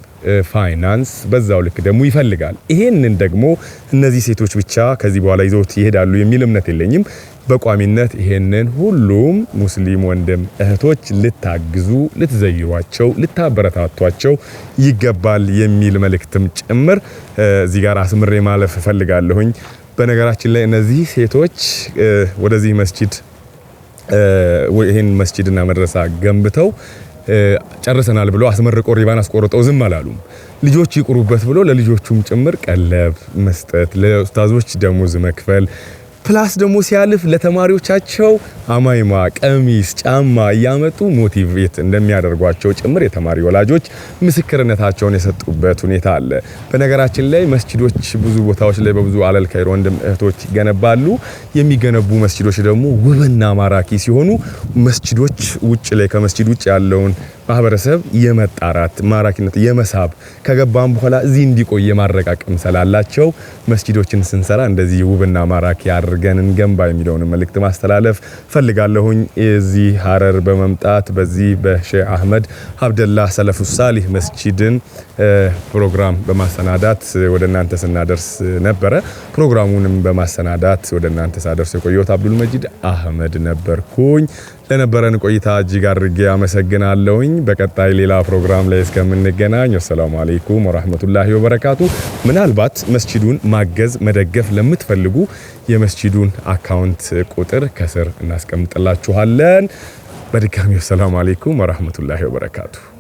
ፋይናንስ በዛው ልክ ደግሞ ይፈልጋል። ይሄንን ደግሞ እነዚህ ሴቶች ብቻ ከዚህ በኋላ ይዘውት ይሄዳሉ የሚል እምነት የለኝም። በቋሚነት ይሄንን ሁሉም ሙስሊም ወንድም እህቶች ልታግዙ፣ ልትዘይሯቸው፣ ልታበረታቷቸው ይገባል የሚል መልእክትም ጭምር እዚህ ጋር አስምሬ ማለፍ ፈልጋለሁኝ። በነገራችን ላይ እነዚህ ሴቶች ወደዚህ መስጂድ ይሄን መስጂድና መድረሳ ገንብተው ጨርሰናል ብሎ አስመርቆ ሪባን አስቆርጠው ዝም አላሉም። ልጆች ይቁሩበት ብሎ ለልጆቹም ጭምር ቀለብ መስጠት፣ ለኡስታዞች ደሞዝ መክፈል ፕላስ ደግሞ ሲያልፍ ለተማሪዎቻቸው አማይማ፣ ቀሚስ፣ ጫማ እያመጡ ሞቲቬት እንደሚያደርጓቸው ጭምር የተማሪ ወላጆች ምስክርነታቸውን የሰጡበት ሁኔታ አለ። በነገራችን ላይ መስጂዶች ብዙ ቦታዎች ላይ በብዙ አህለል ኸይር ወንድም እህቶች ይገነባሉ። የሚገነቡ መስጂዶች ደግሞ ውብና ማራኪ ሲሆኑ መስጂዶች ውጭ ላይ ከመስጂድ ውጭ ያለውን ማህበረሰብ የመጣራት ማራኪነት የመሳብ ከገባም በኋላ እዚህ እንዲቆይ የማረቃቀም ስላላቸው መስጂዶችን ስንሰራ እንደዚህ ውብና ማራኪ አድርገን እንገንባ የሚለውን መልእክት ማስተላለፍ ፈልጋለሁኝ። እዚህ ሐረር በመምጣት በዚህ በሼህ አህመድ አብደላህ ሰለፉ ሳሊህ መስጂድን ፕሮግራም በማሰናዳት ወደ እናንተ ስናደርስ ነበረ። ፕሮግራሙንም በማሰናዳት ወደ እናንተ ሳደርስ የቆየሁት አብዱል መጂድ አህመድ ነበርኩኝ። ለነበረን ቆይታ እጅግ አድርጌ አመሰግናለሁኝ። በቀጣይ ሌላ ፕሮግራም ላይ እስከምንገናኝ ወሰላሙ አለይኩም ወራህመቱላሂ ወበረካቱ። ምናልባት መስጂዱን ማገዝ መደገፍ ለምትፈልጉ የመስጂዱን አካውንት ቁጥር ከስር እናስቀምጥላችኋለን። በድጋሚ ወሰላሙ አለይኩም ወራህመቱላሂ ወበረካቱ።